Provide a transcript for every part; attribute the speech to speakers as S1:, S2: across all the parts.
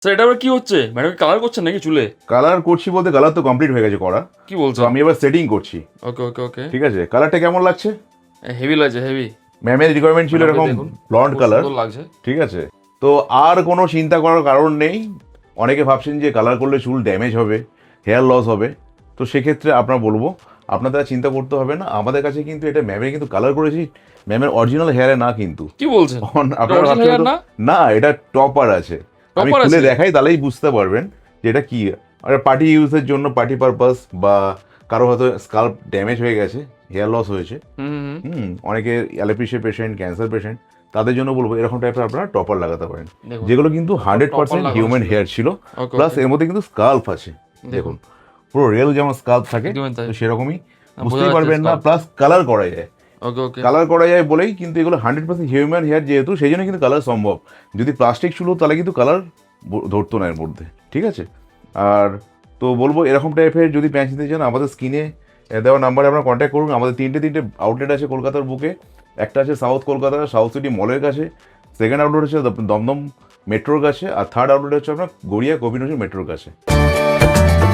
S1: Sir এটা আবার কি হচ্ছে? ম্যাডাম কালার করছেন নাকি চুলে?
S2: কালার করছি বলতে কালার তো কমপ্লিট হয়ে গেছে করা।
S1: কি বলছো?
S2: তো আমি এবার সেটিং করছি।
S1: ওকে ওকে ওকে।
S2: ঠিক আছে, কালারটা কেমন লাগছে?
S1: হেভি লাগছে হেভি।
S2: ম্যামের রিকোয়ারমেন্ট ছিল
S1: ম্যাডামকে
S2: এরকম
S1: দেখুন,
S2: ব্লন্ড
S1: খুব
S2: কালার।
S1: সুন্দর লাগছে।
S2: ঠিক আছে, তো আর কোনো চিন্তা করার কারণ নেই। অনেকে ভাবছেন যে কালার করলে চুল ড্যামেজ হবে, হেয়ার লস হবে। তো সেক্ষেত্রে আপনার বলবো আপনাদের আর চিন্তা করতে হবে না। আমাদের কাছে কিন্তু এটা ম্যামের কিন্তু কালার করেছি, ম্যামের অরিজিনাল হেয়ারে না কিন্তু।
S1: কি বলছেন? এটা
S2: আপনারা
S1: original
S2: ভাবছেন
S1: hair
S2: তো-
S1: না?
S2: না, এটা টপার আছে। আমি
S1: Topper
S2: খুলে
S1: আছে?
S2: দেখাই তাহলেই বুঝতে পারবেন যে এটা কি। আর পার্টি ইউজের জন্য, পার্টি পারপাস, বা কারো হয়তো স্কাল্প ড্যামেজ হয়ে গেছে, হেয়ার লস হয়েছে,
S1: হুম।
S2: অনেকে অ্যালোপেশিয়া পেশেন্ট, ক্যান্সার পেশেন্ট, তাদের জন্য বলবো এরকম টাইপের আপনারা টপার লাগাতে পারেন,
S1: দেখুন,
S2: যেগুলো কিন্তু
S1: topper
S2: 100%
S1: লাগানো
S2: হিউম্যান
S1: ছিল।
S2: হেয়ার ছিল।
S1: ওকে
S2: প্লাস
S1: ওকে।
S2: এর মধ্যে কিন্তু স্কাল্প আছে, দেখুন পুরো রিয়েল যেমন স্কাল্প থাকে
S1: একদমই তাই।
S2: তো সেরকমই
S1: বোঝা
S2: বুঝতেই
S1: যাচ্ছে
S2: পারবেন না।
S1: scalp।
S2: প্লাস কালার করা যায়,
S1: ওকে ওকে।
S2: কালার করা যায় বলেই কিন্তু এগুলো 100% হিউম্যান হেয়ার, যেহেতু সেই জন্য কিন্তু কালার সম্ভব। যদি প্লাস্টিক ছিল তাহলে কিন্তু কালার ধরতো না এর মধ্যে। ঠিক আছে, আর তো বলবো এরকম টাইপের যদি প্যাচ নিতে চান আমাদের স্ক্রিনে দেওয়া নাম্বারে আপনারা কন্ট্যাক্ট করুন। আমাদের তিনটে আউটলেট আছে কলকাতার বুকে। একটা আছে সাউথ কলকাতা, সাউথ সিটি মলের কাছে। সেকেন্ড আউটলেট হচ্ছে দমদম মেট্রোর কাছে। আর থার্ড আউটলেট হচ্ছে আপনার গড়িয়া গোবিন্দগঞ্জ মেট্রোর কাছে।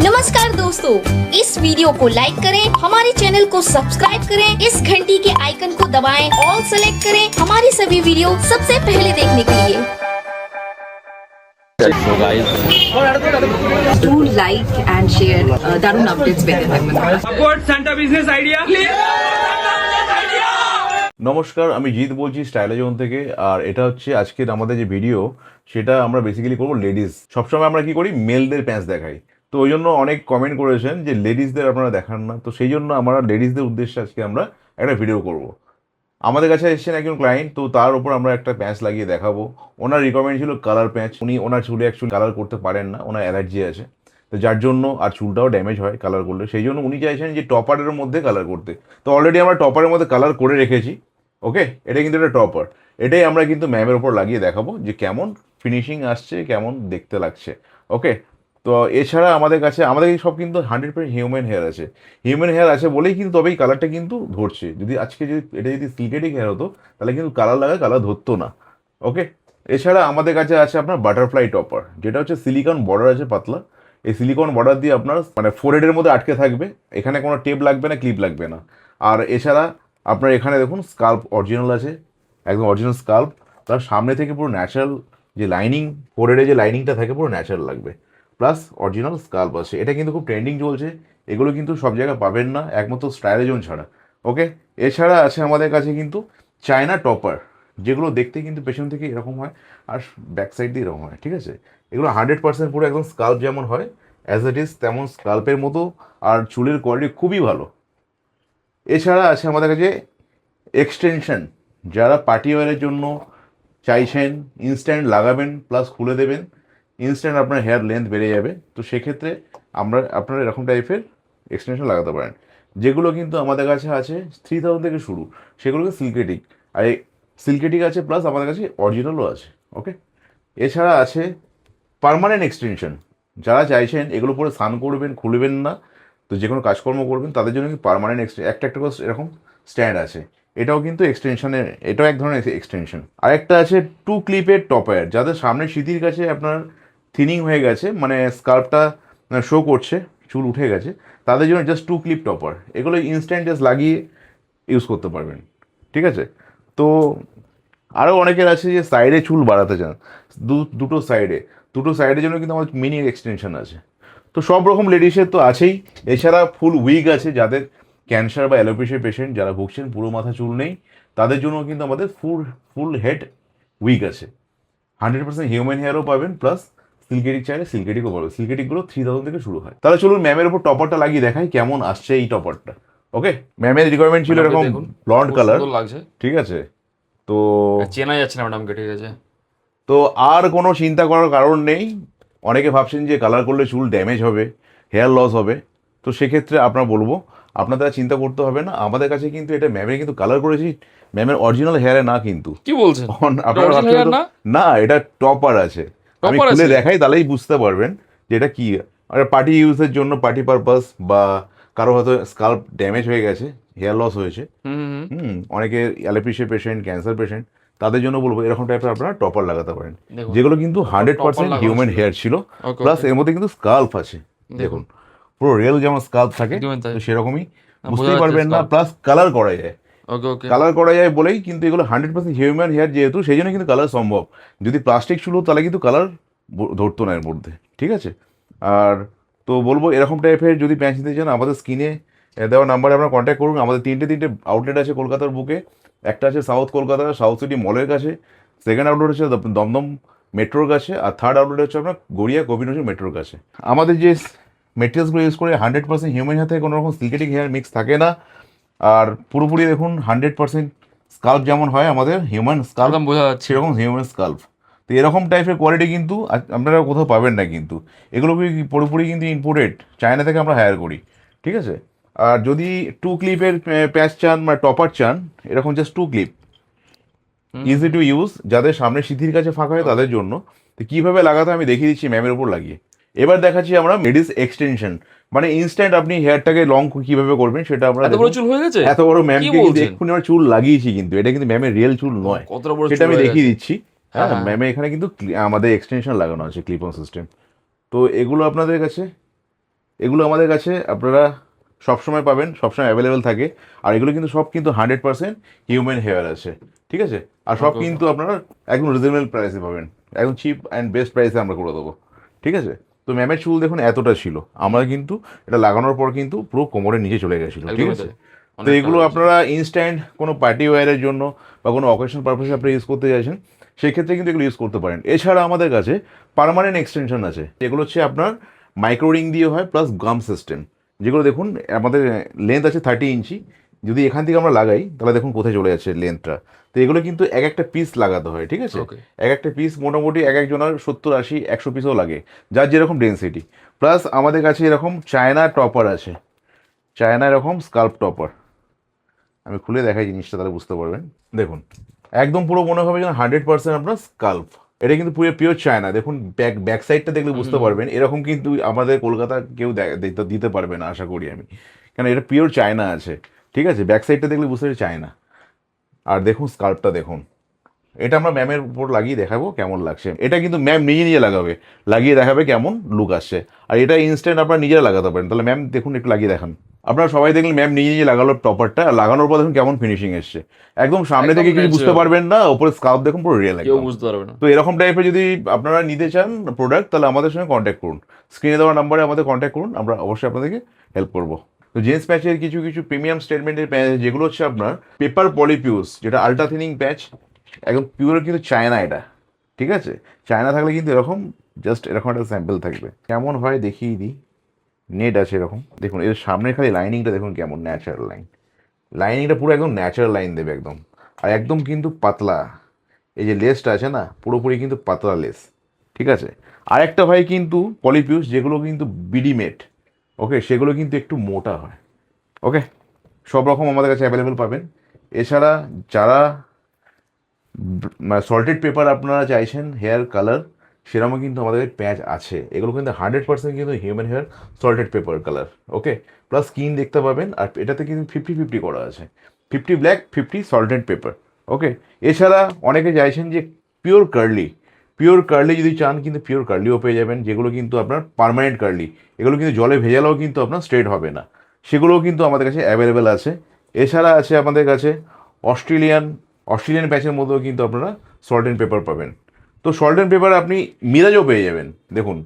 S3: नमस्कार दोस्तों, इस वीडियो को लाइक करें, हमारे चैनल को सब्सक्राइब करें, इस घंटी के आइकन को दबाएं, ऑल सेलेक्ट करें हमारी सभी वीडियो सबसे पहले देखने के लिए।
S1: So guys,
S4: Do like and share দারুণ আপডেটস পেতে থাকবেন।
S5: Support Santa Business Idea.
S2: নমস্কার, আমি জিৎ বলছি স্টাইলাজোন থেকে। আর এটা হচ্ছে আজকের আমাদের যে ভিডিও, সেটা আমরা বেসিক্যালি করবো লেডিস। সবসময় আমরা কি করি, মেলদের প্যান্স দেখাই। তো ওই জন্য অনেক কমেন্ট করেছেন যে লেডিসদের আপনারা দেখান না। তো সেই জন্য আমরা লেডিসদের উদ্দেশ্যে আজকে আমরা একটা ভিডিও করব। আমাদের কাছে এসেছেন একজন ক্লায়েন্ট, তো তার উপর আমরা একটা প্যাঁচ লাগিয়ে দেখাবো। ওনার রিকমেন্ড ছিল কালার প্যাঁচ। উনি ওনার চুলে অ্যাকচুয়ালি কালার করতে পারেন না, ওনার অ্যালার্জি আছে। তো যার জন্য আর চুলটাও ড্যামেজ হয় কালার করলে, সেই জন্য উনি চাইছেন যে টপারের মধ্যে কালার করতে। তো অলরেডি আমরা টপারের মধ্যে কালার করে রেখেছি। ওকে, এটা কিন্তু একটা টপার। এটাই আমরা কিন্তু ম্যামের উপর লাগিয়ে দেখাবো যে কেমন ফিনিশিং আসছে, কেমন দেখতে লাগছে। ওকে, তো এছাড়া আমাদের কাছে সব কিন্তু 100% হিউম্যান হেয়ার আছে। হিউম্যান হেয়ার আছে বলেই কিন্তু তবেই কালারটা কিন্তু ধরছে। যদি এটা যদি সিল্কেটিক হেয়ার হতো তাহলে কিন্তু কালার লাগায় কালার ধরতো না। ওকে, এছাড়া আমাদের কাছে আছে আপনার বাটারফ্লাই টপার, যেটা হচ্ছে সিলিকন বর্ডার আছে পাতলা। এই সিলিকন বর্ডার দিয়ে আপনার মানে ফোরহেডের মধ্যে আটকে থাকবে, এখানে কোনো টেপ লাগবে না, ক্লিপ লাগবে না। আর এছাড়া আপনার এখানে দেখুন স্কাল্প অরিজিনাল আছে, একদম অরিজিনাল স্কাল্প। তার সামনে থেকে পুরো ন্যাচারাল যে লাইনিং, ফোরহেডে যে লাইনিংটা থাকে পুরো ন্যাচারাল লাগবে। প্লাস অরিজিনাল স্কাল্প আছে। এটা কিন্তু খুব ট্রেন্ডিং চলছে, এগুলো কিন্তু সব জায়গায় পাবেন না একমাত্র স্টাইলাজোন ছাড়া। ওকে, এছাড়া আছে আমাদের কাছে কিন্তু চায়না টপার, যেগুলো দেখতে কিন্তু পেছন থেকে এরকম হয় আর ব্যাক সাইড দিয়ে এরকম হয়। ঠিক আছে, এগুলো 100% পুরো একদম স্কাল্প যেমন হয় অ্যাজ ইট ইজ তেমন স্কাল্পের মতো, আর চুলের কোয়ালিটি খুবই ভালো। এছাড়া আছে আমাদের কাছে এক্সটেনশন, যারা পার্টি ওয়ারের জন্য চাইছেন ইনস্ট্যান্ট লাগাবেন প্লাস খুলে দেবেন, ইনস্ট্যান্ট আপনার হেয়ার লেন্থ বেড়ে যাবে। তো সেক্ষেত্রে আপনারা এরকম টাইপের এক্সটেনশন লাগাতে পারেন, যেগুলো কিন্তু আমাদের কাছে আছে 3000 থেকে শুরু। সেগুলোকে সিল্কেটিক, আর সিল্কেটিক আছে প্লাস আমাদের কাছে অরিজিনালও আছে। ওকে, এছাড়া আছে পার্মানেন্ট এক্সটেনশন, যারা চাইছেন এগুলো পরে স্নান করবেন, খুলবেন না, তো যে কোনো কাজকর্ম করবেন তাদের জন্য কিন্তু পার্মানেন্ট একটা করে এরকম স্ট্যান্ড আছে। এটাও কিন্তু এক্সটেনশনের, এটাও এক ধরনের এক্সটেনশন। আরেকটা আছে 2 ক্লিপের টপার, যাদের সামনের সিঁথির কাছে আপনার থিনিং হয়ে গেছে, মানে স্কার্ফটা শো করছে, চুল উঠে গেছে, তাদের জন্য জাস্ট 2 ক্লিপ টপার। এগুলো ইনস্ট্যান্ট জাস্ট লাগিয়ে ইউজ করতে পারবেন। ঠিক আছে, তো আরও অনেকের আছে যে সাইডে চুল বাড়াতে চান, দুটো সাইডের জন্য কিন্তু আমার মিনি এক্সটেনশন আছে। তো সব রকম লেডিসের তো আছেই। এছাড়া ফুল উইগ আছে, যাদের ক্যান্সার বা অ্যালোপেশিয়া পেশেন্ট যারা ভুগছেন, পুরো মাথা চুল নেই, তাদের জন্য কিন্তু আমাদের ফুল হেড উইগ আছে। 100% হিউম্যান হেয়ারও পাবেন, প্লাস সিল্কেটিক চাইলে সিল্কেটিকও পাবেন। সিল্কেটিকগুলো 3000 থেকে শুরু হয়। তাহলে চলুন ম্যামের উপর টপারটা লাগিয়ে দেখাই কেমন আসছে এই টপারটা। ওকে, ম্যামের রিকোয়ারমেন্ট ছিল
S1: ম্যাডামকে
S2: এরকম
S1: দেখুন,
S2: ব্লন্ড
S1: খুব
S2: কালার।
S1: সুন্দর লাগছে।
S2: ঠিক আছে, তো
S1: চেনা যাচ্ছে না ম্যাডামকে, ঠিক আছে।
S2: তো আর কোনো চিন্তা করার কারণ নেই। অনেকে ভাবছেন যে কালার করলে চুল ড্যামেজ হবে, হেয়ার লস হবে। তো সেক্ষেত্রে আপনার বলবো আপনাদের আর চিন্তা করতে হবে না। আমাদের কাছে কিন্তু এটা ম্যামের কিন্তু কালার করেছি, ম্যামের অরিজিনাল হেয়ারে না কিন্তু।
S1: কি বলছেন?
S2: আপনারা
S1: original
S2: ভাবছেন
S1: hair
S2: তো-
S1: না?
S2: না, এটা টপার আছে। আমি
S1: Topper
S2: খুলে
S1: আছে?
S2: দেখাই তাহলেই বুঝতে পারবেন যে এটা কি। আর পার্টি ইউজের জন্য, পার্টি পারপাস, বা কারো হয়তো স্কাল্প ড্যামেজ হয়ে গেছে, হেয়ার লস হয়েছে,
S1: হুম।
S2: অনেকে অ্যালোপেশিয়া পেশেন্ট, ক্যান্সার পেশেন্ট, তাদের জন্য বলবো এরকম টাইপের আপনারা টপার লাগাতে পারেন,
S1: দেখুন।
S2: যেগুলো কিন্তু 100%
S1: লাগানো
S2: হিউম্যান
S1: ছিল।
S2: হেয়ার ছিল,
S1: Okay,
S2: প্লাস
S1: okay.
S2: এর মধ্যে কিন্তু স্কাল্প আছে। দেখুন পুরো রিয়েল যেমন স্কাল্প থাকে
S1: একদমই তাই।
S2: তো সেরকমই
S1: বোঝা
S2: বুঝতেই
S1: যাচ্ছে
S2: পারবেন না,
S1: scalp।
S2: প্লাস কালার করা যায়।
S1: ওকে ওকে।
S2: কালার করা যায় বলেই কিন্তু এগুলো 100% হিউম্যান হেয়ার, যেহেতু সেই জন্য কিন্তু কালার সম্ভব। যদি প্লাস্টিক ছিল তাহলে কিন্তু কালার ধরতো না এর মধ্যে, ঠিক আছে। আর তো বলবো এরকম টাইপের যদি প্যাচ নিতে চান আমাদের স্ক্রিনে দেওয়া নাম্বারে আপনারা কন্ট্যাক্ট করুন। আমাদের তিনটে আউটলেট আছে কলকাতার বুকে। একটা আছে সাউথ কলকাতা সাউথ সিটি মলের কাছে, সেকেন্ড আউটলেট হচ্ছে দমদম মেট্রোর কাছে, আর থার্ড আউটলেট হচ্ছে আপনার গড়িয়া গোবিন্দগঞ্জ মেট্রোর কাছে। আমাদের যে মেটেরিয়ালসগুলো ইউজ করে 100% হিউম্যান হেয়ার থেকে কোনো রকম সিনথেটিক হেয়ার মিক্স থাকে না। আর পুরোপুরি দেখুন 100% স্কাল্প যেমন হয় আমাদের হিউম্যান স্কাল্প,
S1: একদম বোঝা যাচ্ছে।
S2: সেরকম হিউম্যান স্কাল্প। তো এরকম টাইপের কোয়ালিটি কিন্তু আপনারা কোথাও পাবেন না কিন্তু। এগুলো পুরোপুরি কিন্তু ইম্পোর্টেড, চায়না থেকে আমরা হায়ার করি, ঠিক আছে। আর যদি 2 ক্লিপের প্যাচ চান বা টপার চান, এরকম just 2 clip, easy to use, যাদের সামনে সিঁথির কাছে ফাঁকা হয় তাদের জন্য। তো কীভাবে লাগাতে আমি দেখিয়ে দিচ্ছি ম্যামের উপর লাগিয়ে। এবার দেখাচ্ছি আমরা লেডিস এক্সটেনশন, মানে ইনস্ট্যান্ট আপনি হেয়ারটাকে লং কিভাবে করবেন সেটা আমরা
S1: এত বড়
S2: দেখুন।
S1: চুল হয়ে গেছে?
S2: এত বড় ম্যামকে
S1: কি
S2: কিন্তু
S1: বলছেন?
S2: এক্ষুনি আমরা চুল লাগিয়েছি, কিন্তু এটা কিন্তু ম্যামের রিয়েল চুল নয়,
S1: কতটা বড়
S2: সেটা
S1: চুল
S2: আমি
S1: হয়ে
S2: দেখিয়ে
S1: গেছে।
S2: দিচ্ছি।
S1: হ্যাঁ,
S2: হ্যাঁ,
S1: হ্যাঁ।
S2: ম্যামে এখানে কিন্তু আমাদের এক্সটেনশন লাগানো আছে, ক্লিপ অন সিস্টেম। তো এগুলো আপনাদের কাছে, এগুলো আমাদের কাছে আপনারা সবসময় পাবেন, সবসময় অ্যাভেলেবেল থাকে। আর এগুলো কিন্তু সব কিন্তু 100% হিউম্যান হেয়ার আছে, ঠিক আছে। আর সব
S1: Okay,
S2: কিন্তু আপনারা একদম রিজনেবল প্রাইসে পাবেন, একদম চিপ অ্যান্ড বেস্ট প্রাইসে আমরা করে দেবো, ঠিক আছে। তো ম্যামের চুল দেখুন এতটা ছিল, আমরা কিন্তু এটা লাগানোর পর কিন্তু পুরো কোমরের নিচে চলে গেছিলো, ঠিক
S1: একদমই
S2: আছে।
S1: তাই।
S2: তো
S1: অনেক
S2: এগুলো
S1: colour আছে।
S2: আপনারা ইনস্ট্যান্ট কোনো পার্টি ওয়্যারের জন্য বা কোনো অকেশন পারপাসে আপনি ইউজ করতে চাইছেন, সেক্ষেত্রে কিন্তু এগুলো ইউজ করতে পারেন। এছাড়া আমাদের কাছে পার্মানেন্ট এক্সটেনশন আছে, এগুলো হচ্ছে আপনার মাইক্রো রিং দিয়ে হয়, প্লাস গাম সিস্টেম, যেগুলো দেখুন আমাদের লেন্থ আছে 30 ইঞ্চি। যদি এখান থেকে আমরা লাগাই তাহলে দেখুন কোথায় চলে যাচ্ছে লেন্থটা। তো এগুলো কিন্তু এক একটা পিস লাগাতে হয়, ঠিক আছে।
S1: Okay.
S2: এক একটা পিস মোটামুটি এক একজনের 70, 80, 100 পিসও লাগে, যার যেরকম ডেন্সিটি। প্লাস আমাদের কাছে এরকম চায়না টপার আছে, চায়না এরকম স্কাল্প টপার। আমি খুলে দেখাই জিনিসটা, তাহলে বুঝতে পারবেন। দেখুন একদম পুরো মনে হবে যেন 100% আপনার স্কাল্প। এটা কিন্তু পুরো পিওর চায়না। দেখুন ব্যাক সাইডটা দেখলে বুঝতে পারবেন, এরকম কিন্তু আমাদের কলকাতা কেউ দিতে পারবে না আশা করি আমি, কারণ এটা পিওর চায়না আছে, ঠিক আছে। ব্যাক সাইডটা দেখলে বুঝতে পারছি চায়না। আর দেখুন স্কাল্পটা দেখুন, এটা আমরা ম্যামের উপর লাগিয়ে দেখাবো কেমন লাগছে। এটা কিন্তু ম্যাম নিজে নিজে লাগাবে, লাগিয়ে দেখাবে কেমন লুক আসছে। আর এটা ইনস্ট্যান্ট আপনারা নিজেরা লাগাতে পারেন। তাহলে ম্যাম দেখুন একটু লাগিয়ে দেখান। আপনারা সবাই দেখলেন ম্যাম নিজে নিজে লাগালো টপারটা, আর লাগানোর পর দেখুন কেমন ফিনিশিং এসছে। একদম সামনে
S1: একদম
S2: থেকে কিছু বুঝতে
S1: natural।
S2: পারবেন না, ওপরে স্কাল্প দেখুন পুরো রিয়েল
S1: কেউ
S2: একদম।
S1: বুঝতে পারবে না।
S2: তো এরকম টাইপের যদি আপনারা নিতে চান প্রোডাক্ট, তাহলে আমাদের সঙ্গে কন্ট্যাক্ট করুন, স্ক্রিনে দেওয়া নাম্বারে আমাদের কন্ট্যাক্ট করুন, আমরা অবশ্যই আপনাদেরকে হেল্প করবো। তো জেন্টস প্যাচের কিছু কিছু প্রিমিয়াম স্টেটমেন্টের প্যাচ, যেগুলো হচ্ছে আপনার পেপার পলিপিউস, যেটা আলট্রা থিনিং প্যাচ, একদম পিওর কিন্তু চায়না এটা, ঠিক আছে। চায়না থাকলে কিন্তু এরকম জাস্ট এরকম একটা স্যাম্পল থাকবে, কেমন হয় দেখিয়ে দিই। নেট আছে এরকম, দেখুন এর সামনে খালি লাইনিংটা দেখুন কেমন ন্যাচারাল লাইন, লাইনিংটা পুরো একদম ন্যাচারাল লাইন দেবে একদম। আর একদম কিন্তু পাতলা, এই যে লেসটা আছে না পুরোপুরি কিন্তু পাতলা লেস, ঠিক আছে। আর একটা হয় কিন্তু পলিপিউস, যেগুলো কিন্তু বিডিমেট, ওকে, সেগুলো কিন্তু একটু মোটা হয়, ওকে। সব রকম আমাদের কাছে অ্যাভেলেবেল পাবেন। এছাড়া যারা সল্টেড পেপার আপনারা চাইছেন হেয়ার কালার, সেরকমও কিন্তু আমাদের প্যাচ আছে। এগুলো কিন্তু 100% কিন্তু human hair salted pepper colour, okay. Plus skin দেখতে পাবেন, আর এটাতে কিন্তু 50-50 করা আছে, 50 ব্ল্যাক 50 সল্টেড পেপার, ওকে। এছাড়া অনেকে চাইছেন যে পিওর কার্লি যদি চান, কিন্তু পিওর কার্লিও পেয়ে যাবেন, যেগুলো কিন্তু আপনার পার্মানেন্ট কার্লি। এগুলো কিন্তু জলে ভেজালেও কিন্তু আপনার স্ট্রেট হবে না, সেগুলোও কিন্তু আমাদের কাছে অ্যাভেলেবেল আছে। এছাড়া আছে আমাদের কাছে অস্ট্রেলিয়ান প্যাচের মধ্যেও কিন্তু আপনারা সল্ট অ্যান্ড পেপার পাবেন। তো সল্ট অ্যান্ড পেপার আপনি মিরাজও পেয়ে যাবেন, দেখুন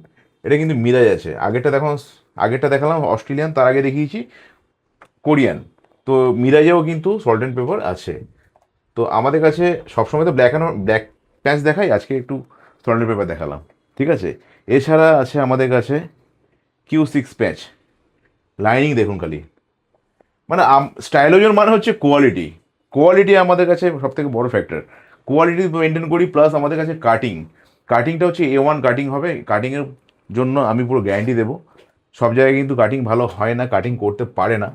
S2: এটা কিন্তু মিরাজ আছে। আগেরটা দেখালাম অস্ট্রেলিয়ান, তার আগে দেখিয়েছি কোরিয়ান। তো মিরাজেও কিন্তু সল্ট অ্যান্ড পেপার আছে। তো আমাদের কাছে সবসময় তো ব্ল্যাক প্যাচ দেখাই, আজকে একটু সল্ট অ্যান্ড পেপার দেখালাম, ঠিক আছে। এছাড়া আছে আমাদের কাছে Q6 প্যাচ, লাইনিং দেখুন খালি, মানে স্টাইলোজন মানে হচ্ছে কোয়ালিটি আমাদের কাছে সব থেকে বড় ফ্যাক্টর। কোয়ালিটি মেনটেন করি, প্লাস আমাদের কাছে কাটিংটা হচ্ছে A1 কাটিং হবে। কাটিংয়ের জন্য আমি পুরো গ্যারান্টি দেবো। সব জায়গায় কিন্তু কাটিং ভালো হয় না, কাটিং করতে পারে না,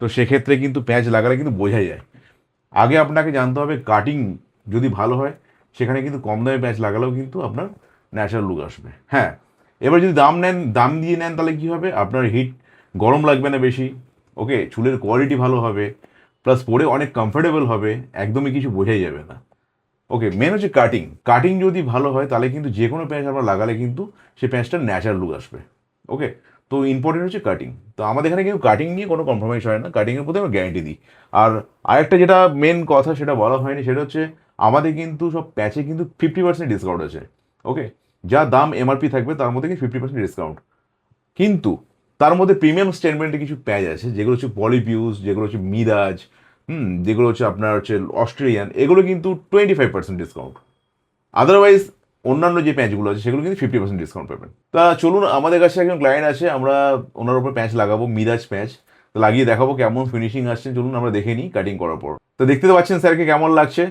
S2: তো সেক্ষেত্রে কিন্তু প্যাচ লাগালে কিন্তু বোঝা যায়। আগে আপনাকে জানতে হবে কাটিং যদি ভালো হয়, সেখানে কিন্তু কম দামে প্যাচ লাগালেও কিন্তু আপনার ন্যাচারাল লুক আসবে। হ্যাঁ, এবার যদি দাম দিয়ে নেন তাহলে কী হবে, আপনার গরম লাগবে না বেশি, ওকে, চুলের কোয়ালিটি ভালো হবে, প্লাস পরে অনেক কমফোর্টেবল হবে, একদমই কিছু বোঝাই যাবে না। ওকে, মেন হচ্ছে কাটিং। কাটিং যদি ভালো হয় তাহলে কিন্তু যে কোনো প্যাঁচ আমরা লাগালে কিন্তু সেই প্যাঁচটার ন্যাচারাল লুক আসবে। ওকে, তো ইম্পর্টেন্ট হচ্ছে কাটিং। তো আমাদের এখানে কিন্তু কাটিং নিয়ে কোনো কম্প্রোমাইজ হয় না, কাটিংয়ের প্রতি আমরা গ্যারান্টি দিই। আর আরেকটা যেটা মেন কথা সেটা বলা হয়নি, সেটা হচ্ছে আমাদের কিন্তু সব প্যাচে কিন্তু 50% ডিসকাউন্ট আছে। ওকে, যা দাম এমআরপি থাকবে তার মধ্যে কিন্তু 50% ডিসকাউন্ট। কিন্তু তার মধ্যে প্রিমিয়াম স্টেটমেন্টে কিছু প্যাচ আছে যেগুলো হচ্ছে পলিপিউস, যেগুলো হচ্ছে মিরাজ, যেগুলো হচ্ছে আপনার হচ্ছে অস্ট্রেলিয়ান, এগুলো কিন্তু 25% ডিসকাউন্ট। আদারওয়াইজ অন্যান্য যে প্যাঁচগুলো আছে সেগুলো কিন্তু 50% ডিসকাউন্ট পাবেন। তা চলুন, আমাদের কাছে একজন ক্লায়েন্ট আছে, আমরা ওনার উপর প্যাঁচ লাগাবো, মিরাজ প্যাঁচ। তো লাগিয়ে দেখাবো কেমন ফিনিশিং আসছে, চলুন আমরা দেখে নিই কাটিং করার পর। তো দেখতে তো পাচ্ছেন স্যারকে কেমন লাগছে।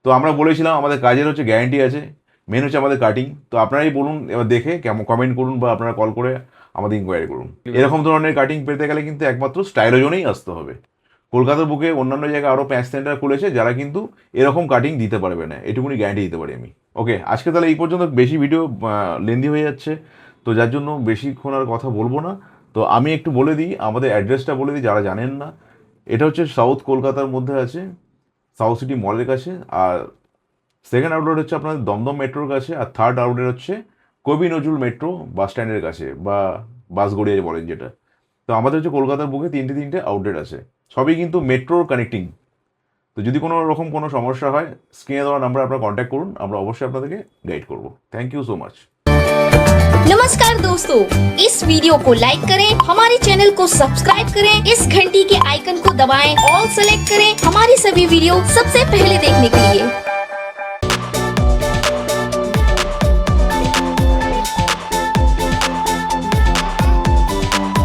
S2: তো আমরা বলেছিলাম আমাদের কাজের হচ্ছে গ্যারান্টি আছে, মেন হচ্ছে আমাদের কাটিং। তো আপনারাই বলুন, এবার দেখে কেমন কমেন্ট করুন বা আপনারা কল করে আমাদের ইনকোয়ারি করুন। এরকম ধরনের কাটিং পেতে গেলে কিন্তু একমাত্র স্টাইলোজনেই আসতে হবে। কলকাতার বুকে অন্যান্য জায়গায় আরও প্যাঁচ সেন্টার খুলেছে যারা কিন্তু এরকম কাটিং দিতে পারবে না, এটুকুনি গ্যারান্টি দিতে পারি আমি। ওকে, আজকে তাহলে এই পর্যন্ত, বেশি ভিডিও লেন্দি হয়ে যাচ্ছে, তো যার জন্য বেশিক্ষণ আর কথা বলবো না। তো আমি একটু বলে দিই, আমাদের অ্যাড্রেসটা বলে দিই যারা জানেন না। এটা হচ্ছে সাউথ কলকাতার মধ্যে আছে, সাউথ সিটি মলের কাছে। আর সেকেন্ড আউটলেট হচ্ছে আপনাদের দমদম মেট্রোর কাছে। আর থার্ড আউটলেট হচ্ছে কবি নজরুল মেট্রো বাস স্ট্যান্ডের কাছে, বা বাসগড়িয়া বলেন যেটা। তো আমাদের হচ্ছে কলকাতার বুকে তিনটে আউটলেট আছে, সবই কিন্তু মেট্রোর কানেক্টিং। তো যদি কোনো রকম কোনো সমস্যা হয়, স্ক্রিনে দেওয়া নাম্বার আপনারা কন্ট্যাক্ট করুন, আমরা অবশ্যই আপনাদেরকে গাইড করবো। Thank you so much.
S3: नमस्कार दोस्तों, इस वीडियो को लाइक करें, हमारे चैनल को सब्सक्राइब करें, इस घंटी के आइकन को दबाएं, ऑल सेलेक्ट करें हमारी सभी वीडियो सबसे पहले देखने के लिए।